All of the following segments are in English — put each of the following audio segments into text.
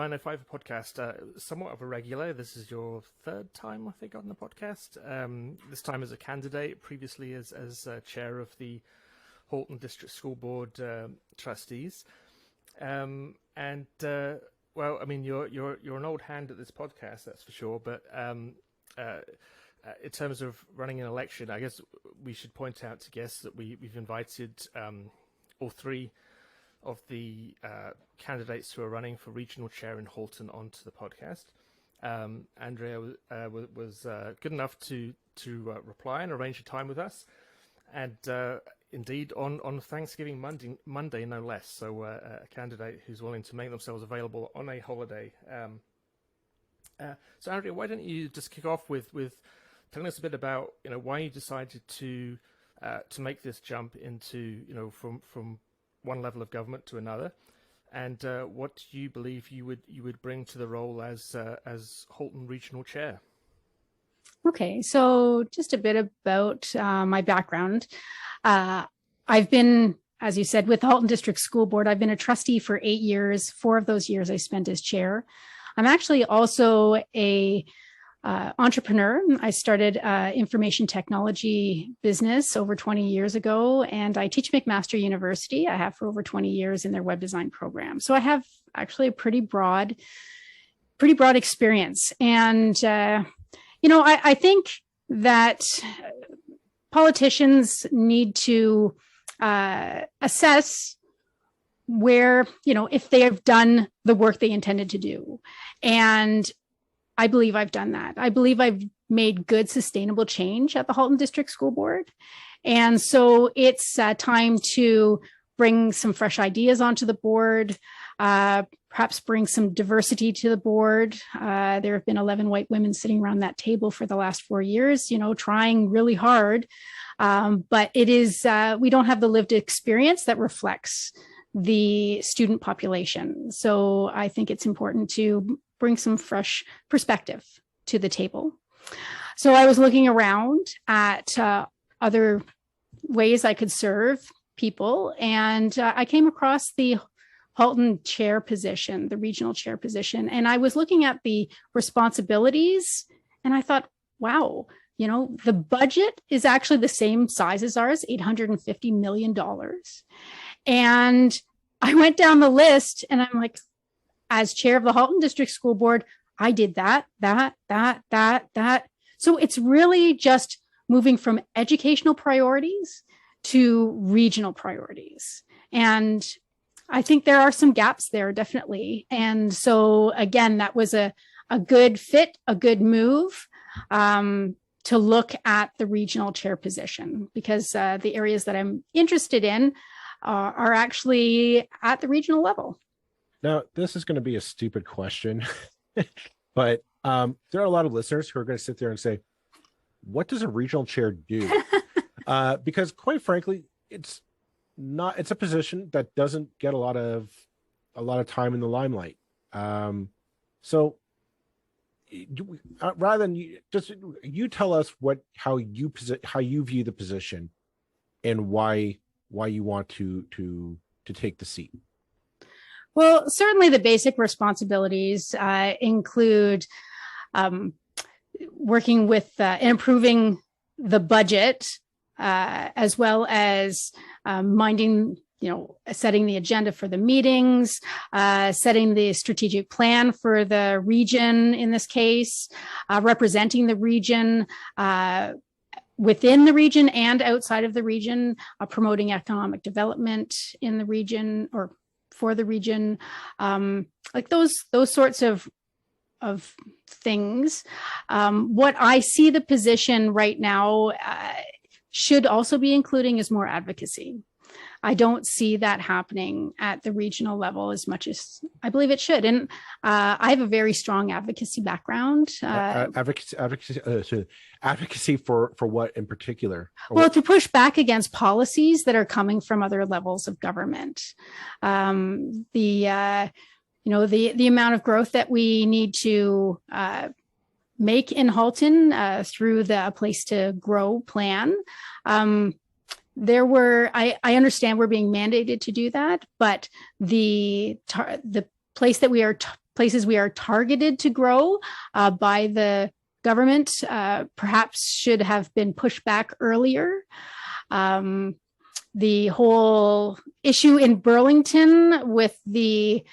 905 podcast, somewhat of a regular. This is your third time, I think, on the podcast. This time as a candidate, previously as chair of the Halton District School Board trustees. Well, I mean, you're an old hand at this podcast, that's for sure. But in terms of running an election, I guess we should point out to guests that we've invited all three of the candidates who are running for regional chair in Halton onto the podcast. Andrea was good enough to reply and arrange a time with us, and indeed on Thanksgiving Monday no less. So a candidate who's willing to make themselves available on a holiday. So Andrea, why don't you just kick off with telling us a bit about why you decided to make this jump into from one level of government to another, and what you believe you would bring to the role as Halton Regional Chair. Okay, so just a bit about my background. I've been, as you said, with the Halton District School Board. I've been a trustee for 8 years. 4 of those years I spent as chair. I'm actually also a entrepreneur. I started information technology business over 20 years ago, and I teach McMaster University. I have for over 20 years in their web design program. So I have actually a pretty broad experience. And, I think that politicians need to assess where, if they have done the work they intended to do. And I believe I've done that. I believe I've made good, sustainable change at the Halton District School Board. And so it's time to bring some fresh ideas onto the board, perhaps bring some diversity to the board. There have been 11 white women sitting around that table for the last 4 years, trying really hard. But it is, we don't have the lived experience that reflects the student population. So I think it's important to bring some fresh perspective to the table. So I was looking around at other ways I could serve people, and I came across the Halton chair position, the regional chair position, and I was looking at the responsibilities, and I thought, wow, the budget is actually the same size as ours, $850 million. And I went down the list, and I'm like, as chair of the Halton District School Board, I did that. So it's really just moving from educational priorities to regional priorities. And I think there are some gaps there, definitely. And so again, that was a good fit, a good move to look at the regional chair position, because the areas that I'm interested in are actually at the regional level. Now, this is going to be a stupid question, but there are a lot of listeners who are going to sit there and say, what does a regional chair do? Because quite frankly, it's a position that doesn't get a lot of time in the limelight. So rather than you tell us how you view the position and why you want to take the seat. Well, certainly the basic responsibilities include working with improving the budget, as well as minding, setting the agenda for the meetings, setting the strategic plan for the region in this case, representing the region within the region and outside of the region, promoting economic development in the region or for the region, like those sorts of things. What I see the position right now should also be including is more advocacy. I don't see that happening at the regional level as much as I believe it should. And I have a very strong advocacy background. Advocacy for what in particular? Well, to push back against policies that are coming from other levels of government. The amount of growth that we need to make in Halton through the Place to Grow plan. I understand we're being mandated to do that, but the place that we are places we are targeted to grow by the government perhaps should have been pushed back earlier. The whole issue in Burlington with the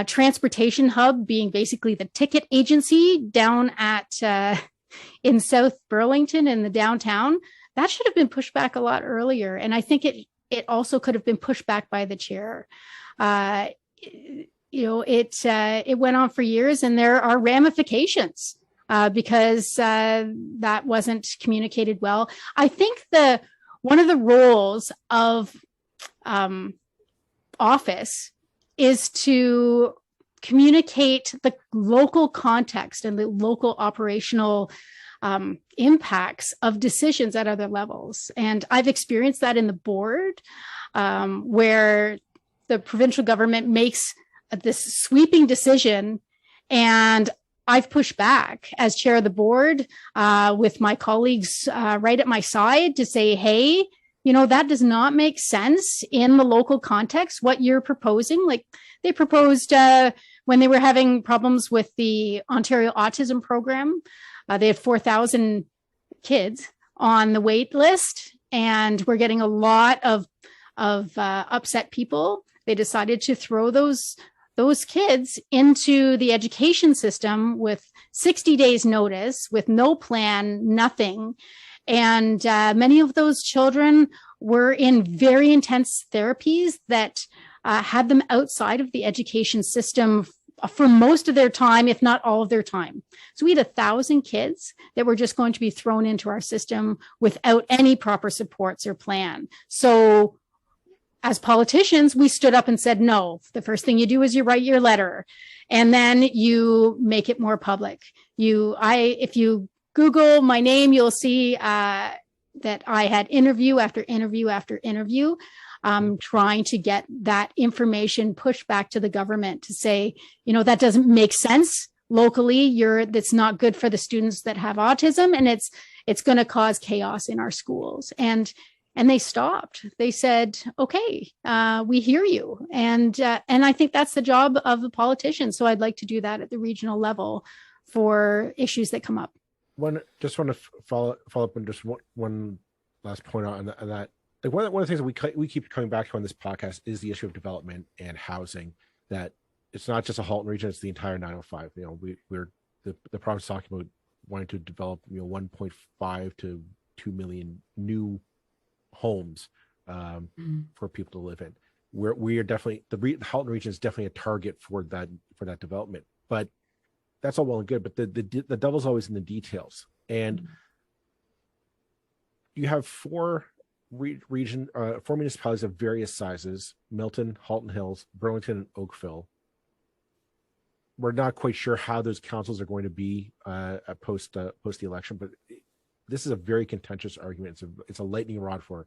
transportation hub being basically the ticket agency down at in South Burlington in the downtown, that should have been pushed back a lot earlier. And I think it also could have been pushed back by the chair. It went on for years, and there are ramifications because that wasn't communicated well. I think one of the roles of office is to communicate the local context and the local operational impacts of decisions at other levels. And I've experienced that in the board, where the provincial government makes this sweeping decision, and I've pushed back as chair of the board with my colleagues right at my side to say, hey, that does not make sense in the local context, what you're proposing. Like they proposed when they were having problems with the Ontario Autism Program, they had 4,000 kids on the wait list, and we're getting a lot of upset people. They decided to throw those kids into the education system with 60 days notice, with no plan, nothing. And many of those children were in very intense therapies that had them outside of the education system for most of their time, if not all of their time. So we had 1,000 kids that were just going to be thrown into our system without any proper supports or plan. So as politicians, we stood up and said, no, the first thing you do is you write your letter, and then you make it more public. If you Google my name, you'll see that I had interview after interview after interview, trying to get that information pushed back to the government to say, that doesn't make sense locally. That's not good for the students that have autism, and it's going to cause chaos in our schools. And they stopped. They said, okay, we hear you. And I think that's the job of a politician. So I'd like to do that at the regional level for issues that come up. Just want to follow up on just one last point on that. Like one of the things that we keep coming back to on this podcast is the issue of development and housing. That it's not just a Halton region; it's the entire 905. We're the province talking about wanting to develop 1.5 to 2 million new homes for people to live in. We are definitely the Halton region is definitely a target for that development. But that's all well and good. But the devil's always in the details. And you have four municipalities of various sizes: Milton, Halton Hills, Burlington, and Oakville. We're not quite sure how those councils are going to be post the election, but this is a very contentious argument. It's a lightning rod for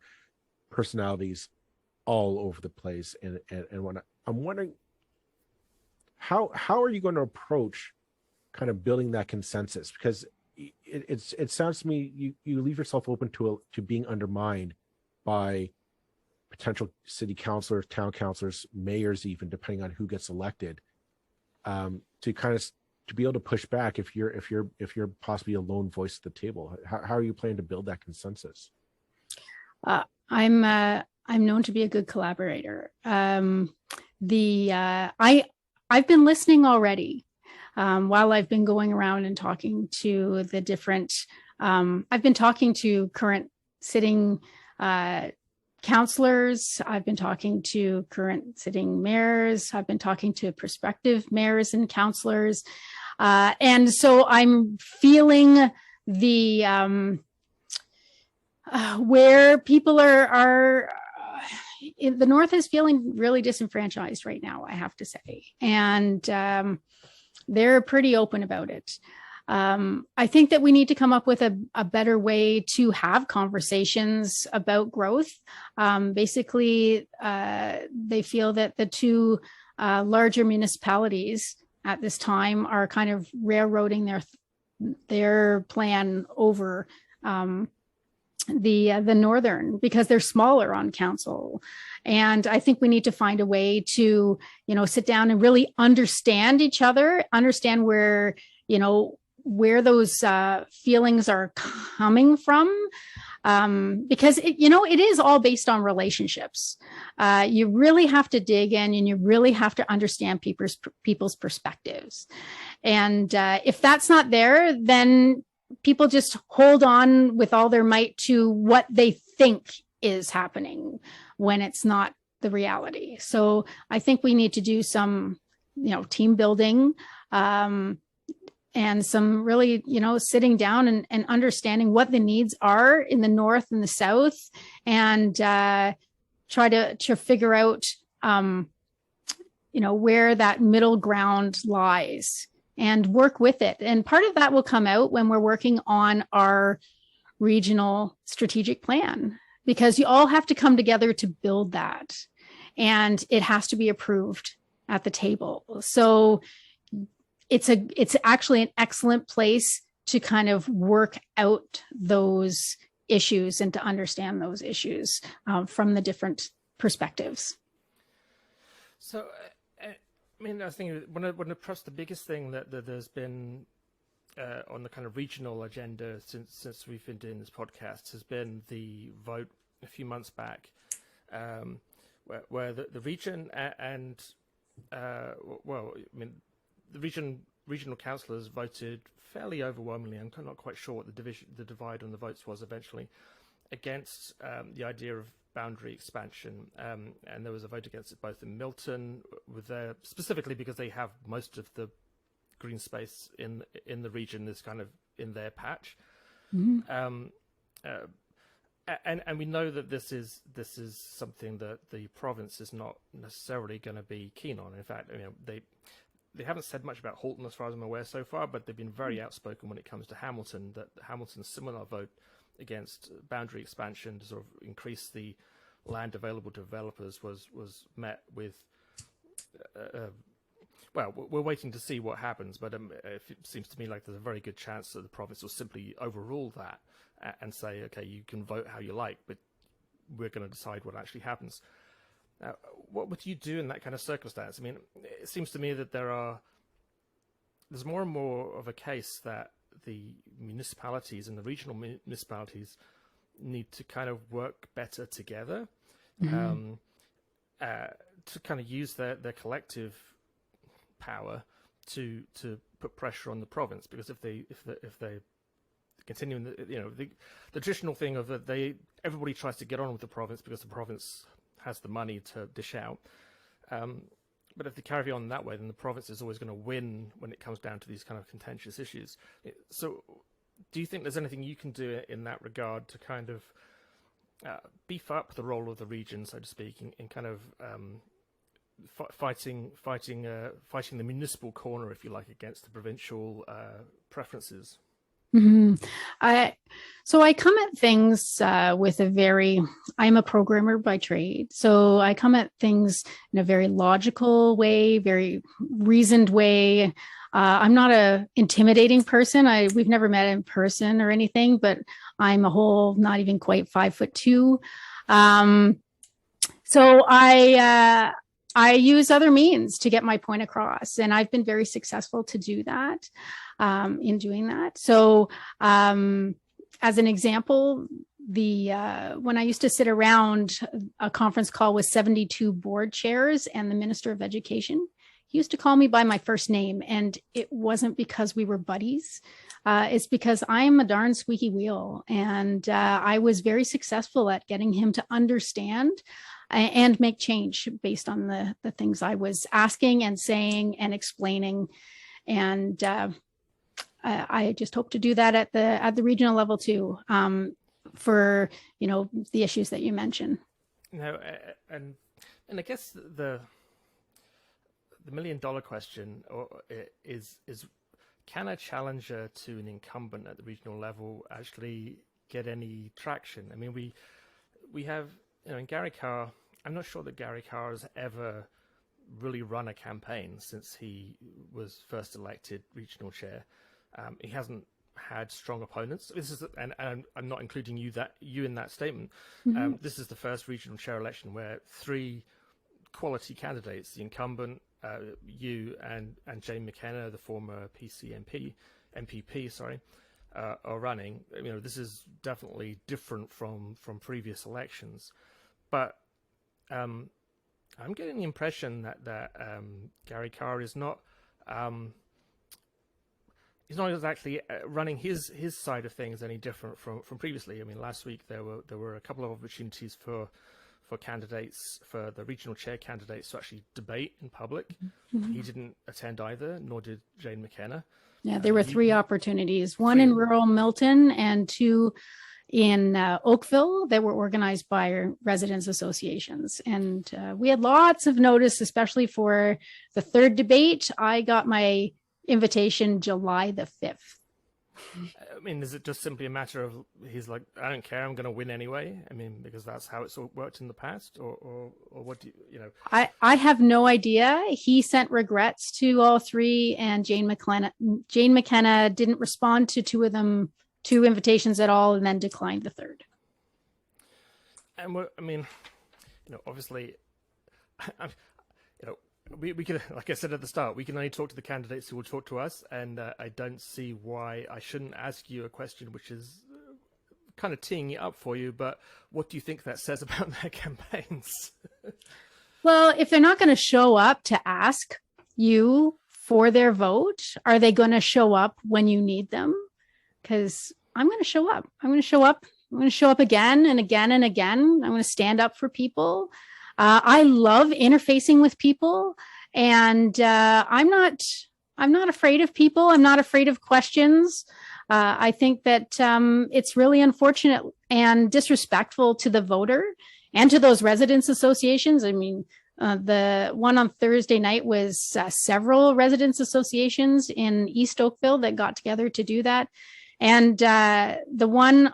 personalities all over the place. And when I'm wondering how are you going to approach kind of building that consensus? Because it sounds to me you leave yourself open to being undermined by potential city councilors, town councilors, mayors, even depending on who gets elected, to be able to push back if you're possibly a lone voice at the table. How are you planning to build that consensus? I'm known to be a good collaborator. I've been listening already while I've been going around and talking to the different. I've been talking to current sitting councillors. I've been talking to current sitting mayors. I've been talking to prospective mayors and councillors. And so I'm feeling the where people are the North is feeling really disenfranchised right now, I have to say. And they're pretty open about it. I think that we need to come up with a better way to have conversations about growth. Basically, they feel that the two larger municipalities at this time are kind of railroading their plan over the northern, because they're smaller on council. And I think we need to find a way to, sit down and really understand each other, understand where, where those feelings are coming from. Because it is all based on relationships. You really have to dig in, and you really have to understand people's perspectives. And if that's not there, then people just hold on with all their might to what they think is happening when it's not the reality. So I think we need to do some, team building, and some really, sitting down and understanding what the needs are in the north and the south, and try to figure out, where that middle ground lies and work with it. And part of that will come out when we're working on our regional strategic plan, because you all have to come together to build that, and it has to be approved at the table. So it's actually an excellent place to kind of work out those issues and to understand those issues from the different perspectives. So, I think one of perhaps the biggest thing that there's been on the kind of regional agenda since we've been doing this podcast has been the vote a few months back, where the region and the regional councillors voted fairly overwhelmingly. I'm not quite sure what the divide on the votes was eventually, against the idea of boundary expansion, and there was a vote against it both in Milton, specifically because they have most of the green space in the region is kind of in their patch. Mm-hmm. And we know that this is something that the province is not necessarily going to be keen on. In fact, they haven't said much about Halton as far as I'm aware so far, but they've been very outspoken when it comes to Hamilton, that Hamilton's similar vote against boundary expansion to sort of increase the land available to developers was met with, well, we're waiting to see what happens, but it seems to me like there's a very good chance that the province will simply overrule that and say, okay, you can vote how you like, but we're going to decide what actually happens. Now, what would you do in that kind of circumstance? It seems to me that there's more and more of a case that the municipalities and the regional municipalities need to kind of work better together, mm-hmm. To kind of use their collective power to put pressure on the province, because if they continue in the traditional thing of that everybody tries to get on with the province because the province has the money to dish out. But if they carry on that way, then the province is always going to win when it comes down to these kind of contentious issues. So do you think there's anything you can do in that regard to kind of beef up the role of the region, so to speak, in kind of fighting the municipal corner, if you like, against the provincial preferences? Mm-hmm. So I come at things with I'm a programmer by trade. So I come at things in a very logical way, very reasoned way. I'm not a intimidating person. We've never met in person or anything, but I'm a whole, not even quite 5'2". So I use other means to get my point across, and I've been very successful to do that. In doing that. So as an example, when I used to sit around a conference call with 72 board chairs and the Minister of Education, he used to call me by my first name, and it wasn't because we were buddies. It's because I'm a darn squeaky wheel, and I was very successful at getting him to understand and make change based on the things I was asking and saying and explaining. And I just hope to do that at the regional level too, for the issues that you mentioned. And I guess the $1 million question is can a challenger to an incumbent at the regional level actually get any traction? We have in Gary Carr. I'm not sure that Gary Carr has ever really run a campaign since he was first elected regional chair. He hasn't had strong opponents. This is, and I'm not including you in that statement. This is the first regional chair election where 3 quality candidates, the incumbent, you and Jane McKenna, the former MPP, are running. You know, this is definitely different from previous elections, but I'm getting the impression that Gary Carr is not. He's not exactly running his side of things any different from previously. I mean, last week there were a couple of opportunities for candidates, for the regional chair candidates, to actually debate in public. He didn't attend either, nor did Jane McKenna. Yeah, there were 3 opportunities: one in rural Milton and 2 in Oakville that were organized by residents associations. And we had lots of notice, especially for the 3rd debate. I got my invitation July the 5th. I mean, is it just simply a matter of he's like, I don't care, I'm going to win anyway? I mean, because that's how it's worked in the past, or what do you know? I have no idea. He sent regrets to all 3, and Jane McKenna didn't respond to 2 invitations at all, and then declined the 3rd. And I mean, you know, obviously, you know, we can, like I said at the start, we can only talk to the candidates who will talk to us, and I don't see why I shouldn't ask you a question which is kind of teeing it up for you, but what do you think that says about their campaigns? Well, if they're not going to show up to ask you for their vote, are they going to show up when you need them? Because I'm going to show up. I'm going to show up. I'm going to show up again and again and again. I'm going to stand up for people. I love interfacing with people, and I'm not afraid of people. I'm not afraid of questions. I think that it's really unfortunate and disrespectful to the voter and to those residents associations. I mean, the one on Thursday night was several residents associations in East Oakville that got together to do that. And the one,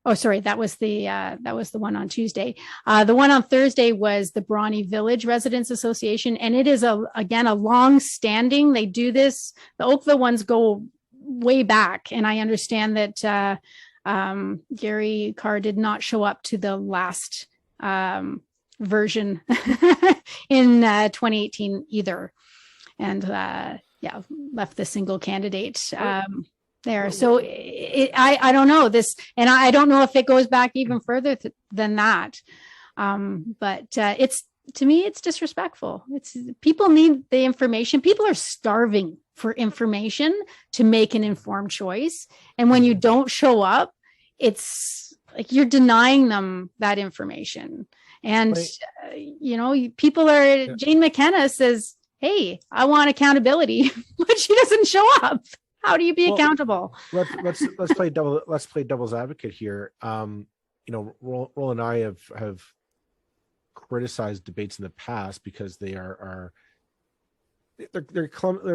that was the one on Tuesday. The one on Thursday was the Brawny Village Residents Association, and it is again a long-standing. They do this. The Oakville ones go way back, and I understand that Gary Carr did not show up to the last version in 2018 either, and left the single candidate there. So I don't know this, and I don't know if it goes back even further than that. But to me, it's disrespectful. People need the information. People are starving for information to make an informed choice. And when you don't show up, it's like you're denying them that information. And, people are, Jane McKenna says, hey, I want accountability, but she doesn't show up. How do you be accountable? Let's play devil's advocate here. Roll and I have criticized debates in the past because they're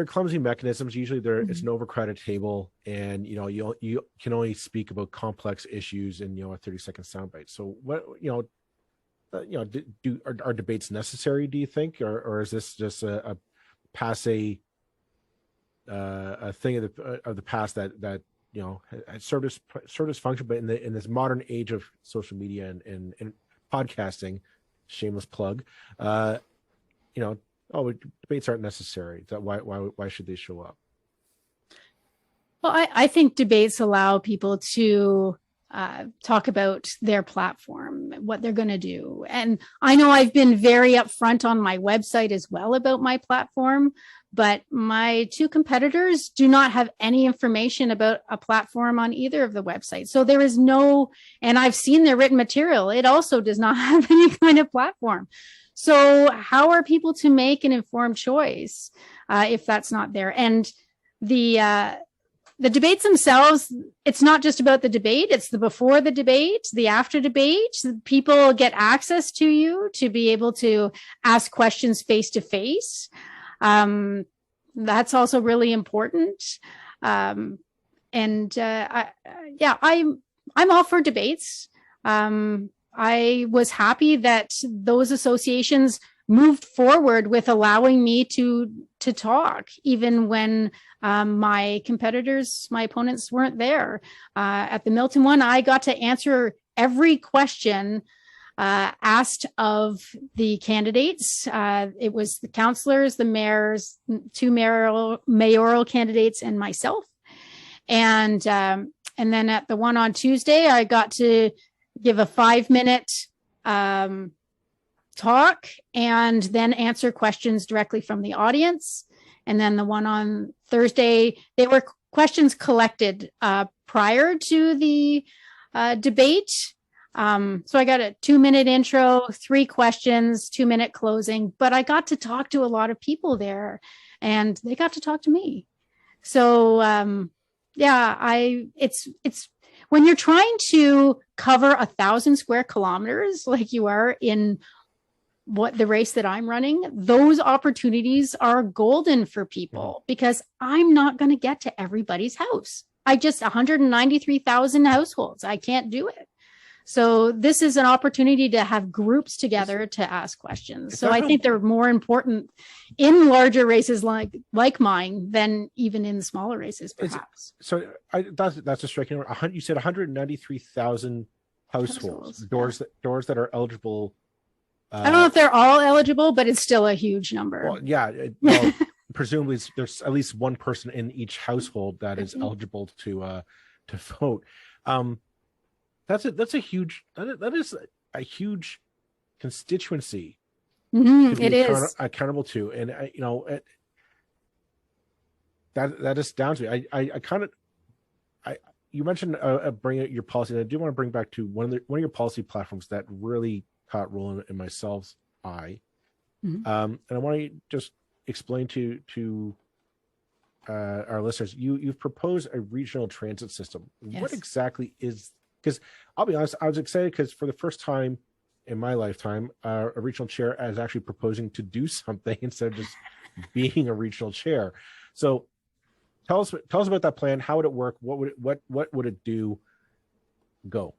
clumsy mechanisms. Usually it's an overcrowded table, and you can only speak about complex issues in a 30-second soundbite. So are debates necessary, do you think, or is this just a passe a thing of the past that served its function, but in this modern age of social media and podcasting, shameless plug, debates aren't necessary. Why should they show up? Well, I think debates allow people to talk about their platform, what they're going to do. And I know I've been very upfront on my website as well about my platform, but my 2 competitors do not have any information about a platform on either of the websites. So there is and I've seen their written material. It also does not have any kind of platform. So how are people to make an informed choice if that's not there? And the debates themselves, it's not just about the debate. It's the before the debate, the after debate. People get access to you to be able to ask questions face to face. That's also really important. I'm all for debates. I was happy that those associations moved forward with allowing me to talk, even when my competitors, my opponents weren't there. At the Milton one, I got to answer every question asked of the candidates. It was the councilors, the mayors, two mayoral candidates, and myself. And then at the one on Tuesday, I got to give a 5-minute talk and then answer questions directly from the audience. And then the one on Thursday, they were questions collected prior to the debate. So I got a 2-minute intro, 3 questions, 2-minute closing, but I got to talk to a lot of people there and they got to talk to me. So it's when you're trying to cover 1,000 square kilometers like you are in what the race that I'm running, those opportunities are golden for people because I'm not going to get to everybody's house. 193,000 households. I can't do it. So this is an opportunity to have groups together to ask questions. So I think they're more important in larger races like mine than even in smaller races, perhaps. So that's a striking number. You said 193,000 households, doors that are eligible. I don't know if they're all eligible, but it's still a huge number. Well, yeah. Well, presumably there's at least one person in each household that is eligible to vote. That is a huge constituency. It is accountable to, and that is down to me. You mentioned bring your policy, and I do want to bring back to one of your policy platforms that really caught rolling in myself's eye. And I want to just explain to our listeners, you've proposed a regional transit system. Yes. What exactly is? Because I'll be honest, I was excited because for the first time in my lifetime, a regional chair is actually proposing to do something instead of just being a regional chair. So tell us about that plan. How would it work? What would it do? Go.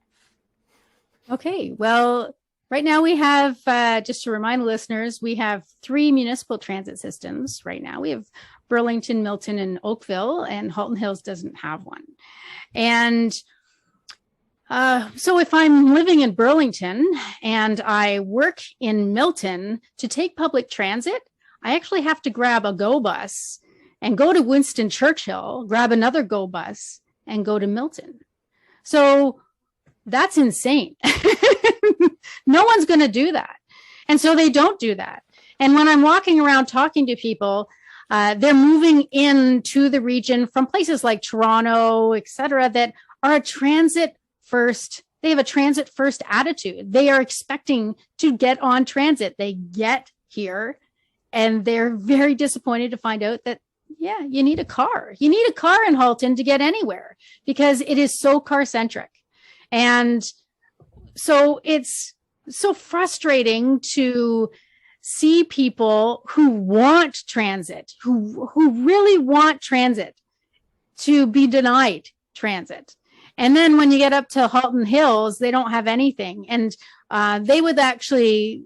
Okay. Well, right now we have, just to remind listeners, we have 3 municipal transit systems right now. We have Burlington, Milton, and Oakville, and Halton Hills doesn't have one. And so if I'm living in Burlington and I work in Milton, to take public transit, I actually have to grab a GO bus and go to Winston Churchill, grab another GO bus and go to Milton. So that's insane. No one's going to do that. And so they don't do that. And when I'm walking around talking to people, they're moving into the region from places like Toronto, et cetera, that are a transit first. They have a transit first attitude. They are expecting to get on transit. They get here and they're very disappointed to find out that, yeah, you need a car. You need a car in Halton to get anywhere because it is so car centric. And so it's so frustrating to see people who want transit, who really want transit, to be denied transit. And then when you get up to Halton Hills, they don't have anything. And they would actually,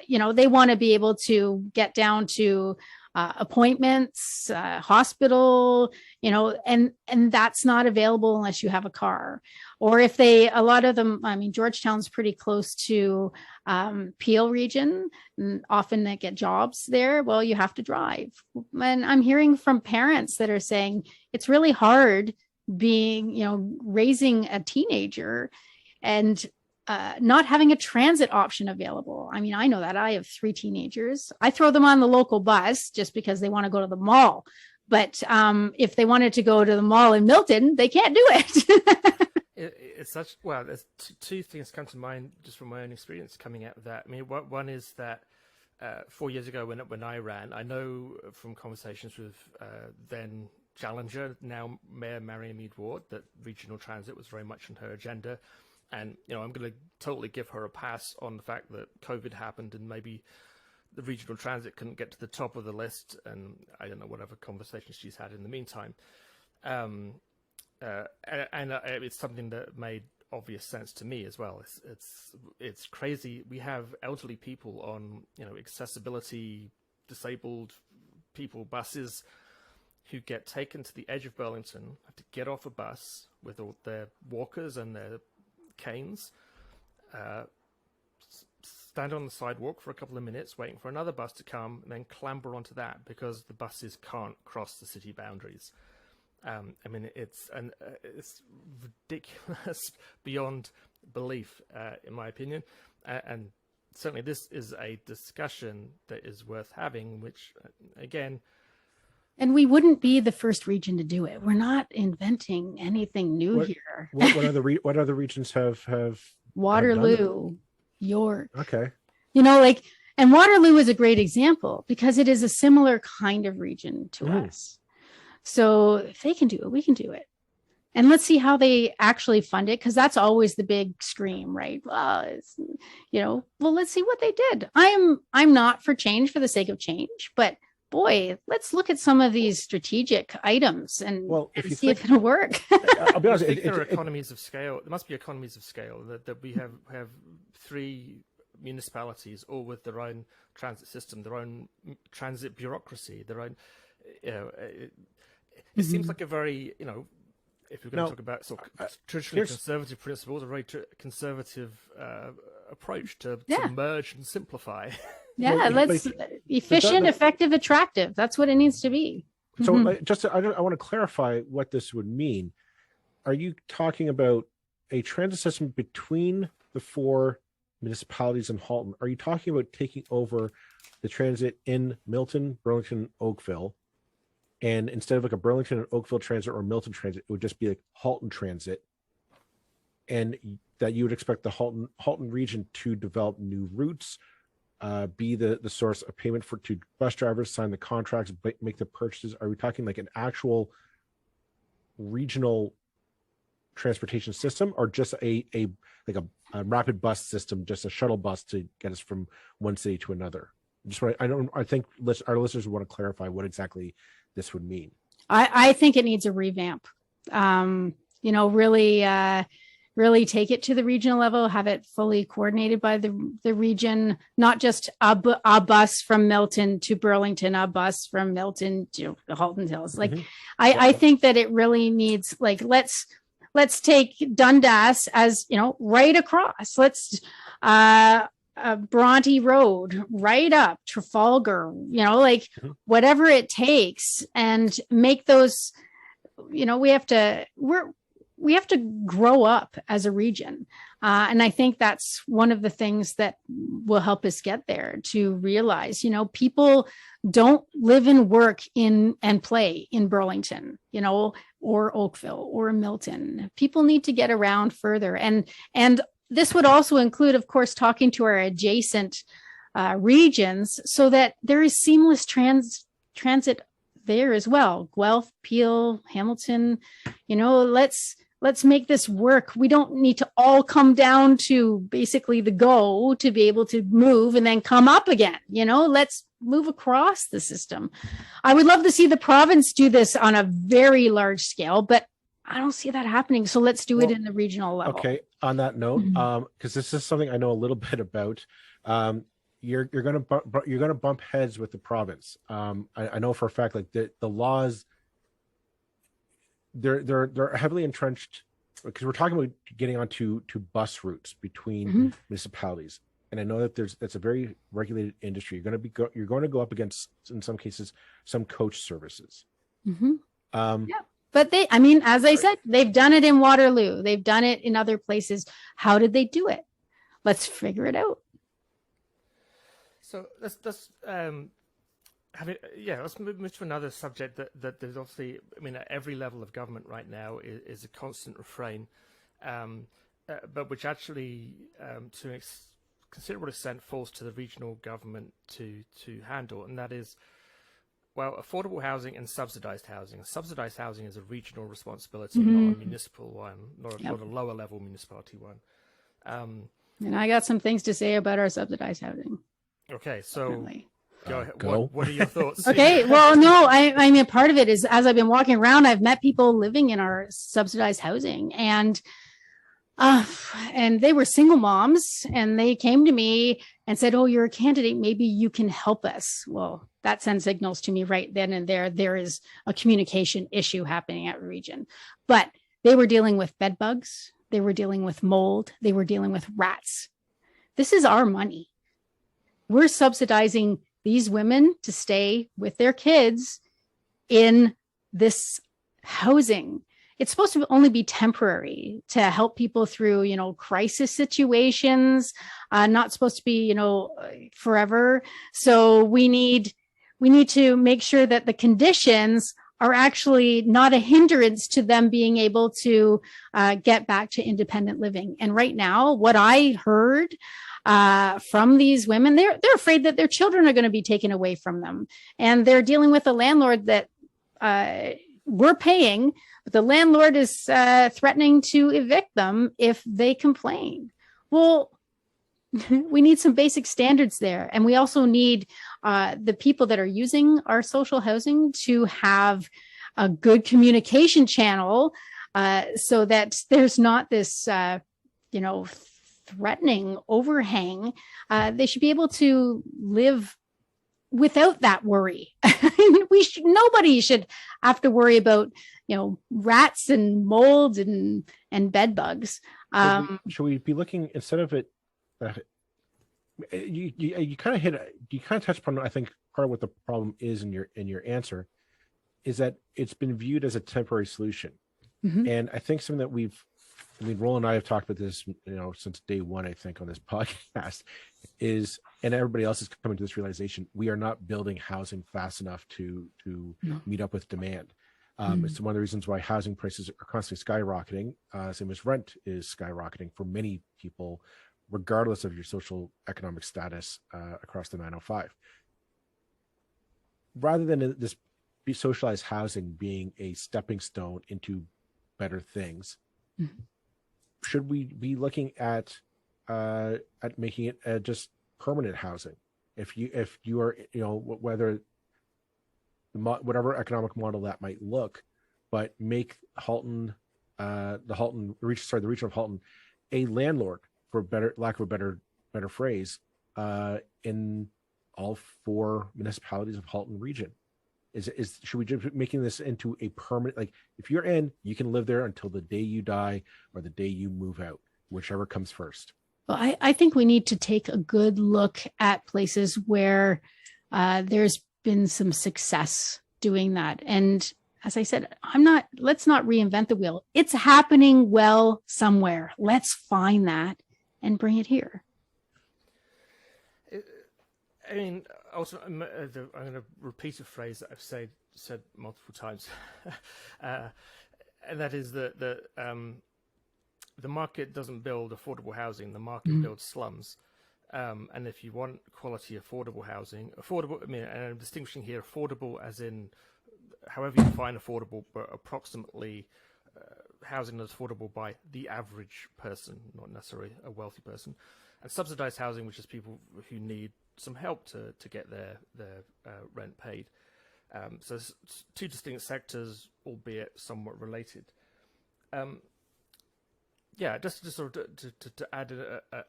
they want to be able to get down to appointments, hospital, and that's not available unless you have a car. Or if a lot of them, Georgetown's pretty close to Peel region, and often they get jobs there. Well, you have to drive. And I'm hearing from parents that are saying it's really hard raising a teenager and not having a transit option available. I know that I have 3 teenagers. I throw them on the local bus just because they want to go to the mall. But if they wanted to go to the mall in Milton, they can't do it. It's such, well, there's 2 things come to mind just from my own experience coming out of that. One is that 4 years ago when I ran, I know from conversations with then challenger, now Mayor Marion Mead Ward, that regional transit was very much on her agenda. And, I'm going to totally give her a pass on the fact that COVID happened and maybe the regional transit couldn't get to the top of the list. And I don't know, whatever conversations she's had in the meantime. And it's something that made obvious sense to me as well. It's crazy. We have elderly people on, accessibility disabled people buses who get taken to the edge of Burlington, have to get off a bus with all their walkers and their canes, stand on the sidewalk for a couple of minutes waiting for another bus to come, and then clamber onto that because the buses can't cross the city boundaries. It's ridiculous beyond belief, in my opinion, and certainly this is a discussion that is worth having, which again, and we wouldn't be the first region to do it. We're not inventing anything new here. What other regions have Waterloo, York. Okay. And Waterloo is a great example because it is a similar kind of region to us. So if they can do it, we can do it. And let's see how they actually fund it, because that's always the big scream, right? Well, let's see what they did. I'm not for change for the sake of change, but boy, let's look at some of these strategic items and see if it'll work. I'll be honest, there are economies of scale. There must be economies of scale that we have 3 municipalities, all with their own transit system, their own transit bureaucracy, their own. It seems like a very, if we're going to talk about traditionally conservative principles, a very conservative approach to merge and simplify. Yeah, let's efficient, effective, attractive. That's what it needs to be. So I want to clarify what this would mean. Are you talking about a transit system between the 4 municipalities in Halton? Are you talking about taking over the transit in Milton, Burlington, Oakville? And instead of like a Burlington and Oakville transit or Milton transit, it would just be like Halton transit. And that you would expect the Halton region to develop new routes, be the source of payment to bus drivers, sign the contracts, make the purchases. Are we talking like an actual regional transportation system, or just a rapid bus system, just a shuttle bus to get us from one city to another? I think our listeners want to clarify what exactly this would mean. I think it needs a revamp. Really take it to the regional level, have it fully coordinated by the region, not just a bus from Milton to Burlington, a bus from Milton to the Halton Hills. I think that it really needs, let's take Dundas as, right across. Let's Bronte Road, right up Trafalgar, whatever it takes, and make those, we have to grow up as a region. And I think that's one of the things that will help us get there, to realize, people don't live and work and play in Burlington, or Oakville or Milton. People need to get around further. And this would also include, of course, talking to our adjacent regions so that there is seamless transit there as well. Guelph, Peel, Hamilton, let's make this work. We don't need to all come down to basically the GO to be able to move and then come up again. Let's move across the system. I would love to see the province do this on a very large scale, but I don't see that happening. So let's do it in the regional level. Okay. On that note, because this is something I know a little bit about, you're going to bump heads with the province. I know for a fact, like the laws, they're heavily entrenched, because we're talking about getting onto bus routes between municipalities. And I know that that's a very regulated industry. You're going to go up against, in some cases, some coach services. But as I said, they've done it in Waterloo. They've done it in other places. How did they do it? Let's figure it out. So let's move to another subject that there's obviously, at every level of government right now is a constant refrain, but which actually, to a considerable extent, falls to the regional government to handle, and that is, affordable housing and subsidized housing. Subsidized housing is a regional responsibility, not a municipal one, not a lower level municipality one. And I got some things to say about our subsidized housing. Okay, so Definitely. go ahead. What are your thoughts? Okay, well, no, I mean, part of it is, as I've been walking around, I've met people living in our subsidized housing, and And they were single moms, and they came to me and said, "Oh, you're a candidate. Maybe you can help us." Well, that sends signals to me right then and there. There is a communication issue happening at Region. But they were dealing with bed bugs. They were dealing with mold. They were dealing with rats. This is our money. We're subsidizing these women to stay with their kids in this housing. It's supposed to only be temporary to help people through, crisis situations, not supposed to be, forever. So we need to make sure that the conditions are actually not a hindrance to them being able to get back to independent living. And right now, what I heard from these women, they're afraid that their children are going to be taken away from them. And they're dealing with a landlord that we're paying, but the landlord is threatening to evict them if they complain. Well, we need some basic standards there. And we also need the people that are using our social housing to have a good communication channel so that there's not this, threatening overhang. They should be able to live without that worry. Nobody should have to worry about, rats and mold and bed bugs. Should we be looking, instead of it, you kind of touched upon, I think, part of what the problem is in your answer is that it's been viewed as a temporary solution. Mm-hmm. And I think something that Roland and I have talked about this, since day one, I think, on this podcast is, and everybody else is coming to this realization, we are not building housing fast enough to meet up with demand. It's one of the reasons why housing prices are constantly skyrocketing, same as rent is skyrocketing for many people, regardless of your social economic status across the 905. Rather than this be socialized housing being a stepping stone into better things, should we be looking at making it just permanent housing? If you are, whether whatever economic model that might look, but make Halton, the region of Halton, a landlord, for lack of a better phrase, in all 4 municipalities of Halton region. Should we just be making this into a permanent, like, if you're in, you can live there until the day you die or the day you move out, whichever comes first? Well, I think we need to take a good look at places where there's been some success doing that. And as I said, let's not reinvent the wheel. It's happening well somewhere. Let's find that and bring it here. I mean, also, I'm going to repeat a phrase that I've said multiple times, and that is that the market doesn't build affordable housing. The market builds slums. And if you want quality, affordable housing, and I'm distinguishing here affordable as in however you define affordable, but approximately housing that's affordable by the average person, not necessarily a wealthy person, and subsidized housing, which is people who need some help to get their rent paid. So it's 2 distinct sectors, albeit somewhat related. Just to sort of to add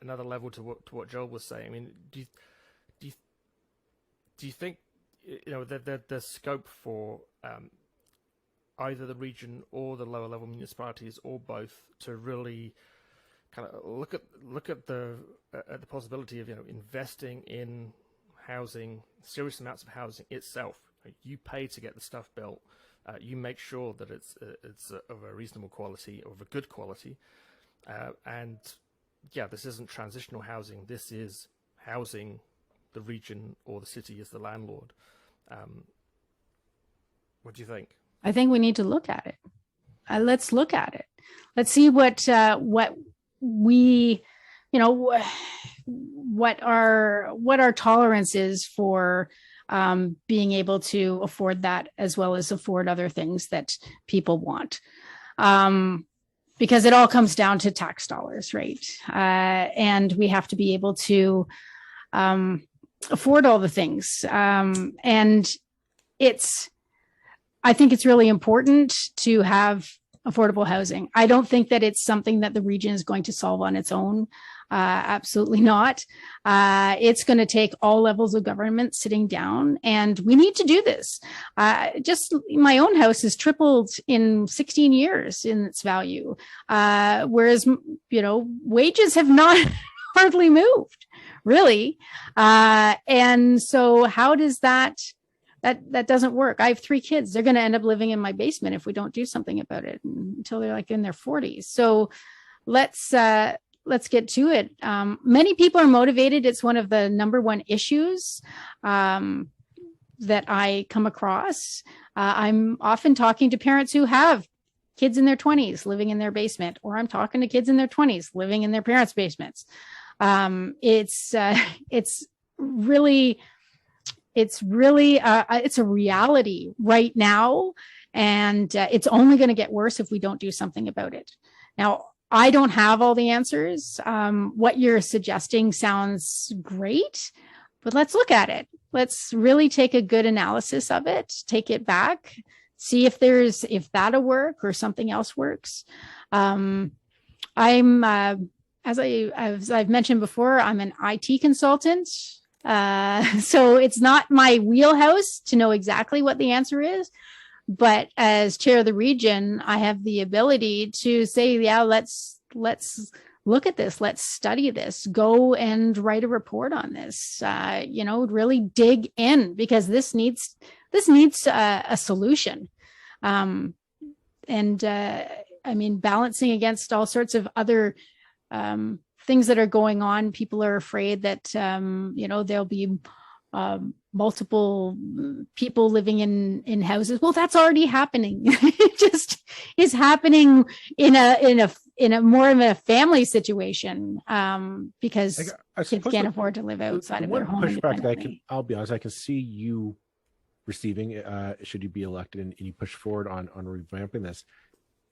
another level to what Joel was saying. I mean, do you think that there's scope for either the region or the lower level municipalities or both to really kind of look at the possibility of investing in housing, serious amounts of housing itself? You pay to get the stuff built. You make sure that it's of a reasonable quality or of a good quality. This isn't transitional housing. This is housing the region or the city as the landlord. What do you think? I think we need to look at it. Let's look at it. Let's see what we, what our tolerance is for being able to afford that, as well as afford other things that people want. Because it all comes down to tax dollars, right? And we have to be able to afford all the things. And I think it's really important to have affordable housing. I don't think that it's something that the region is going to solve on its own. Absolutely not. It's going to take all levels of government sitting down, and we need to do this. Just my own house has tripled in 16 years in its value, whereas, wages have not hardly moved, really. And so how does that doesn't work? I have 3 kids. They're going to end up living in my basement if we don't do something about it until they're like in their 40s. So let's get to it. Many people are motivated. It's one of the number one issues that I come across. I'm often talking to parents who have kids in their 20s living in their basement, or I'm talking to kids in their 20s living in their parents' basements. It's a reality right now, and it's only going to get worse if we don't do something about it. Now, I don't have all the answers. What you're suggesting sounds great, but let's look at it. Let's really take a good analysis of it, take it back, see if that'll work or something else works. As I've mentioned before, I'm an IT consultant. So it's not my wheelhouse to know exactly what the answer is. But as chair of the region, I have the ability to say, yeah, let's look at this. Let's study this. Go and write a report on this. Really dig in, because this needs a solution. Balancing against all sorts of other things that are going on. People are afraid that there'll be multiple people living in houses. Well, that's already happening. It just is happening in a more of a family situation, because kids can't afford to live outside of their home. Pushback I'll be honest, I can see you receiving, should you be elected and you push forward on revamping this,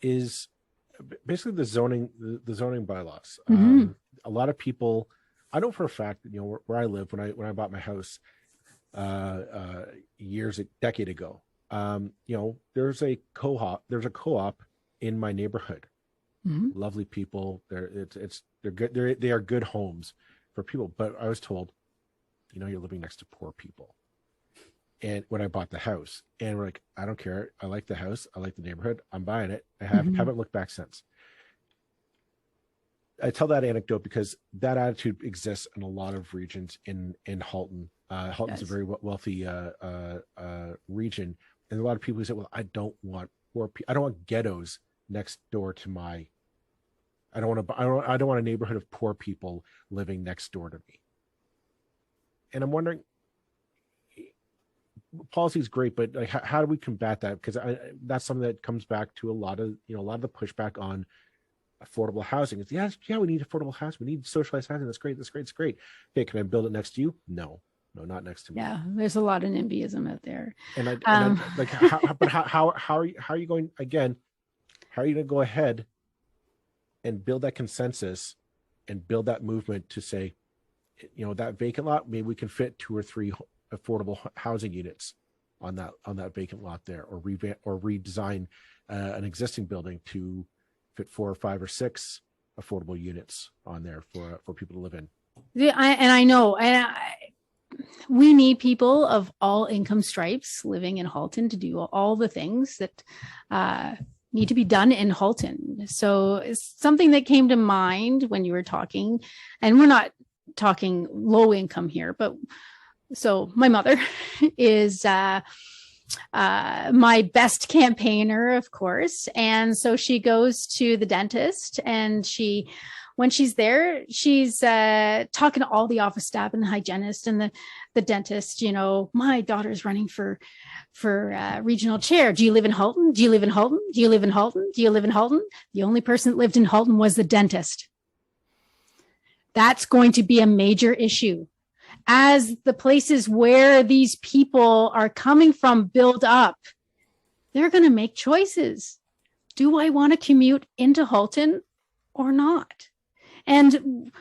is basically the zoning bylaws. Mm-hmm. A lot of people, I know for a fact that, where I live, when I bought my house a decade ago, there's a co-op in my neighborhood. Mm-hmm. Lovely people. They're good. They are good homes for people. But I was told, you're living next to poor people. And when I bought the house, and we're like, I don't care. I like the house. I like the neighborhood. I'm buying it. I haven't looked back since. I tell that anecdote because that attitude exists in a lot of regions in Halton. Halton's a very wealthy region, and a lot of people say, "Well, I don't want I don't want ghettos next door to my. I don't want a neighborhood of poor people living next door to me." And I'm wondering, policy is great, but like, how do we combat that? Because that's something that comes back to a lot of the pushback on affordable housing. It's we need affordable housing. We need socialized housing. That's great. Okay, can I build it next to you? No, not next to me. Yeah, there's a lot of NIMBYism out there. How are you going again? How are you going to go ahead and build that consensus and build that movement to say, that vacant lot, maybe we can fit 2 or 3 affordable housing units on that vacant lot there, or revamp or redesign an existing building to fit 4 or 5 or 6 affordable units on there for people to live in. Yeah, I know, we need people of all income stripes living in Halton to do all the things that need to be done in Halton. So it's something that came to mind when you were talking, and we're not talking low income here, but so my mother is my best campaigner, of course. And so she goes to the dentist, and when she's there, she's talking to all the office staff and the hygienist and the dentist, my daughter's running for regional chair. Do you live in Halton? Do you live in Halton? Do you live in Halton? Do you live in Halton? The only person that lived in Halton was the dentist. That's going to be a major issue. As the places where these people are coming from build up, they're going to make choices. Do I want to commute into Halton or not? And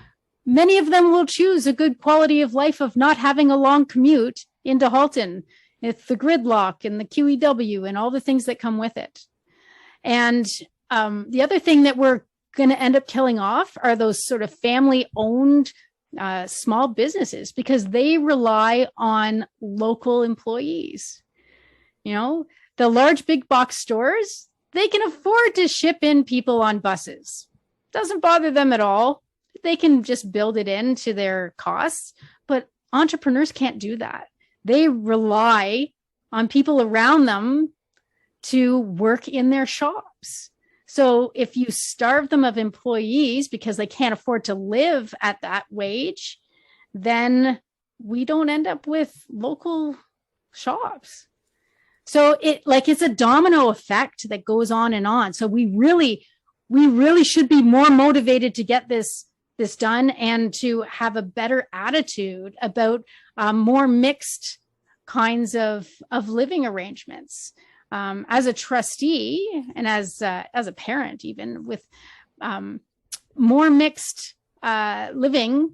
many of them will choose a good quality of life of not having a long commute into Halton. It's the gridlock and the QEW and all the things that come with it. And the other thing that we're going to end up killing off are those sort of family-owned small businesses, because they rely on local employees. You know, the large big box stores, they can afford to ship in people on buses. Doesn't bother them at all. They can just build it into their costs, but entrepreneurs can't do that. They rely on people around them to work in their shops. So if you starve them of employees because they can't afford to live at that wage, then we don't end up with local shops. So it's a domino effect that goes on and on. So we really should be more motivated to get this done, and to have a better attitude about more mixed kinds of living arrangements. As a trustee and as a parent, even with more mixed living,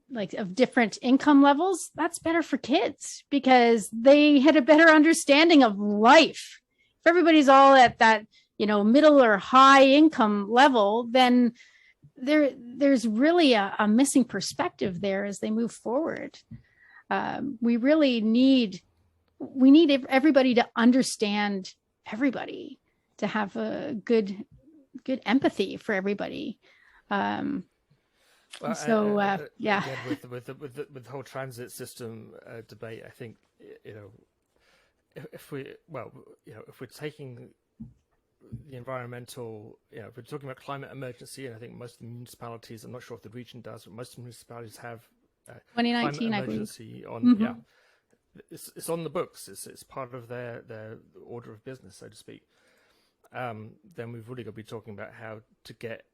like of different income levels, that's better for kids because they had a better understanding of life. If everybody's all at that, middle or high income level, then there's really a missing perspective there as they move forward. We need everybody to understand everybody, to have a good empathy for everybody. Again, with the whole transit system debate, I think if we're taking the environmental, if we're talking about climate emergency, and I think most of the municipalities, I'm not sure if the region does, but most municipalities have 2019, climate I believe. emergency on. Mm-hmm. Yeah, it's on the books. It's part of their order of business, so to speak. Then we've really got to be talking about how to get.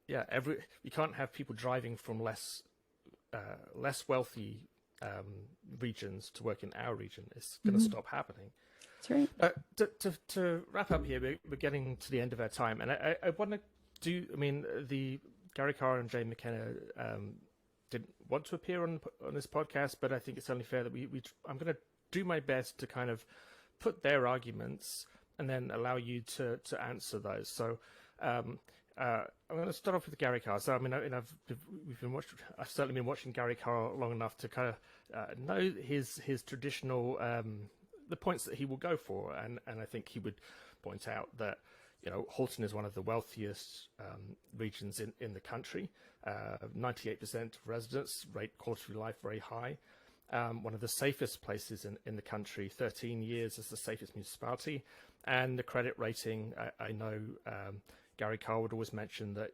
You can't have people driving from less wealthy regions to work in our region. It's going to stop happening. That's right. To wrap up here, we're getting to the end of our time, and I want to do. I mean, the Gary Carr and Jay McKenna didn't want to appear on this podcast, but I think it's only fair that I'm going to do my best to kind of put their arguments and then allow you to answer those. So. I'm going to start off with Gary Carr. So, I mean, I've certainly been watching Gary Carr long enough to kind of know his traditional the points that he will go for, and I think he would point out that Halton is one of the wealthiest regions in the country. 98% of residents rate quality of life very high. One of the safest places in the country. 13 years as the safest municipality, and the credit rating. I know. Gary Carr would always mention that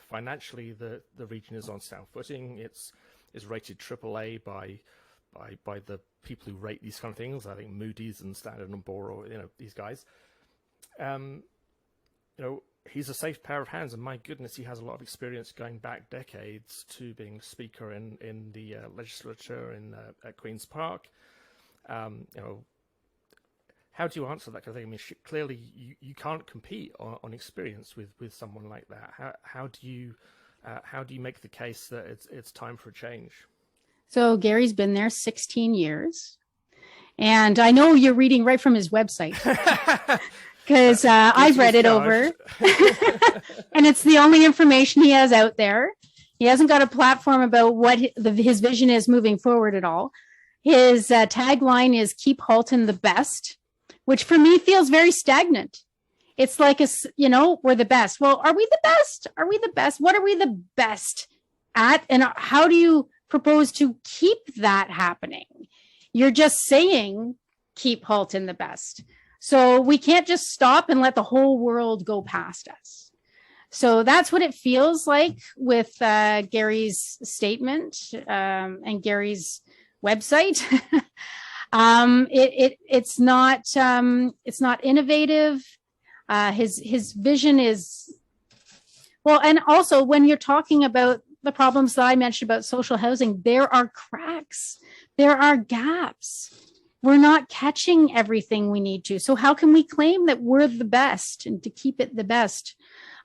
financially the region is on sound footing. It's rated AAA by the people who rate these kind of things. I think Moody's and Standard & Poor's, these guys. He's a safe pair of hands, and my goodness, he has a lot of experience going back decades to being speaker in the legislature at Queen's Park. How do you answer that kind of thing? I mean, clearly you can't compete on experience with someone like that. How do you make the case that it's time for a change? So Gary's been there 16 years, and I know you're reading right from his website because I've read it over, and it's the only information he has out there. He hasn't got a platform about what his vision is moving forward at all. His tagline is "Keep Halton the Best," which for me feels very stagnant. It's like, we're the best. Well, are we the best? Are we the best? What are we the best at? And how do you propose to keep that happening? You're just saying, keep Halton the best. So we can't just stop and let the whole world go past us. So that's what it feels like with Gary's statement and Gary's website. It's not innovative. His vision is, well, and also when you're talking about the problems that I mentioned about social housing, there are cracks, there are gaps. We're not catching everything we need to. So how can we claim that we're the best and to keep it the best?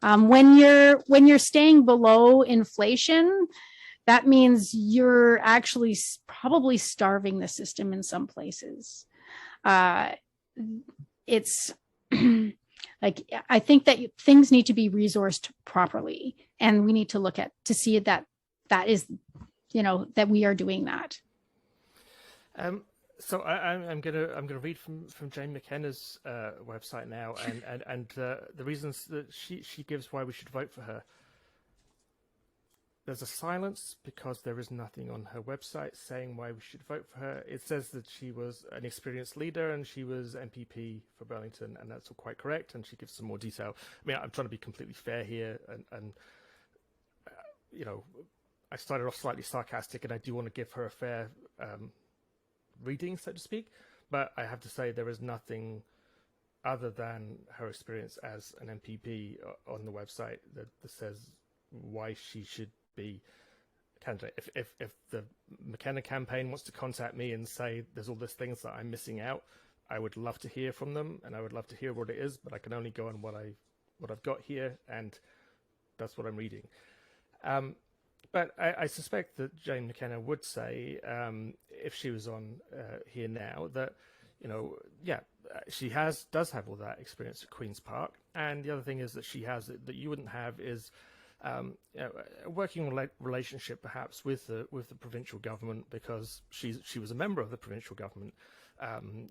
When you're staying below inflation, that means you're actually probably starving the system in some places. It's Like, I think that things need to be resourced properly, and we need to look at to see that is, that we are doing that. So I'm gonna read from Jane McKenna's website now, and the reasons that she gives why we should vote for her. There's a silence because there is nothing on her website saying why we should vote for her. It says that she was an experienced leader and she was MPP for Burlington, and that's all quite correct. And she gives some more detail. I mean, I'm trying to be completely fair here, and I started off slightly sarcastic, and I do want to give her a fair reading, so to speak. But I have to say there is nothing other than her experience as an MPP on the website that says why she should be a candidate. If the McKenna campaign wants to contact me and say there's all these things that I'm missing out, I would love to hear from them, and I would love to hear what it is, but I can only go on what I've got here, and that's what I'm reading. But I suspect that Jane McKenna would say, if she was on here now, that she does have all that experience at Queen's Park, and the other thing is that she has that you wouldn't have is a working relationship perhaps with the provincial government, because she was a member of the provincial government.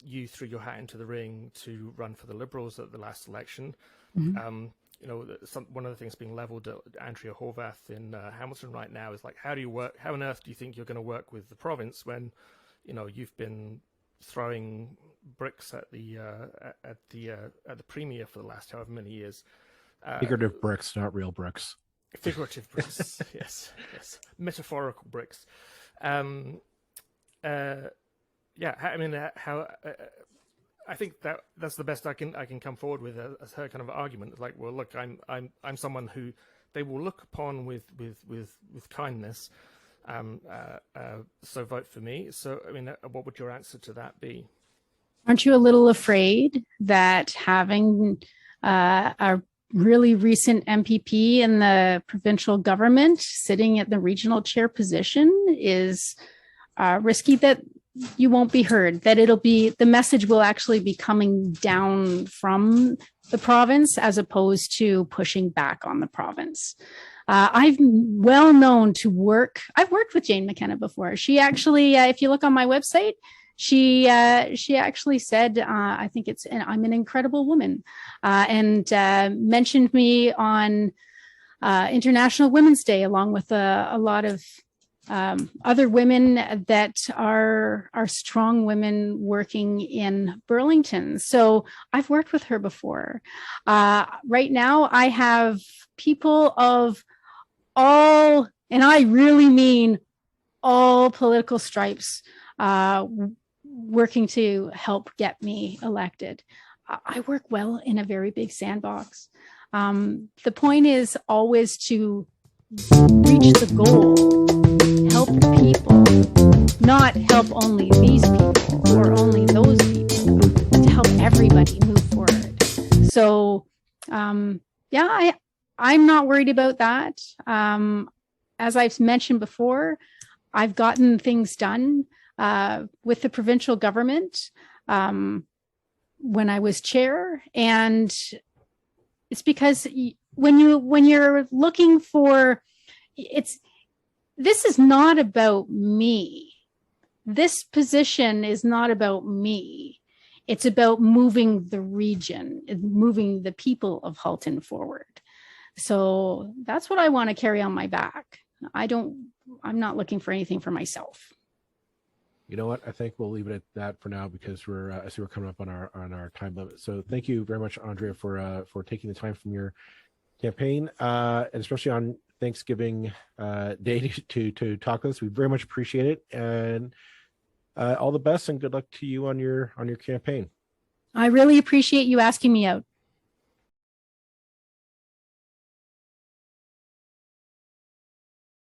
You threw your hat into the ring to run for the Liberals at the last election. Mm-hmm. One of the things being leveled at Andrea Horvath in Hamilton right now is like, how on earth do you think you're going to work with the province when you've been throwing bricks at the premier for the last however many years? Figurative bricks, not real bricks. Figurative bricks. yes, metaphorical bricks. I think that's the best I can come forward with as her kind of argument. It's like, well, look, I'm someone who they will look upon with kindness. So vote for me. So, I mean, what would your answer to that be? Aren't you a little afraid that having a really recent MPP in the provincial government sitting at the regional chair position is risky, that you won't be heard, that the message will actually be coming down from the province as opposed to pushing back on the province? I've worked with Jane McKenna before. She actually, if you look on my website, she actually said, I think I'm an incredible woman, and mentioned me on International Women's Day, along with a lot of other women that are strong women working in Burlington. So I've worked with her before. Right now, I have people of all, and I really mean all political stripes, working to help get me elected. I work well in a very big sandbox. The point is always to reach the goal, help people, not help only these people or only those people, but to help everybody move forward. So, I'm not worried about that. As I've mentioned before, I've gotten things done with the provincial government when I was chair, and it's because when you're looking for, this is not about me. This position is not about me. It's about moving the region, moving the people of Halton forward. So that's what I want to carry on my back. I'm not looking for anything for myself. You know what? I think we'll leave it at that for now, because we're coming up on our time limit. So thank you very much, Andrea, for taking the time from your campaign, and especially on Thanksgiving Day to talk with us. We very much appreciate it, and all the best and good luck to you on your campaign. I really appreciate you asking me out.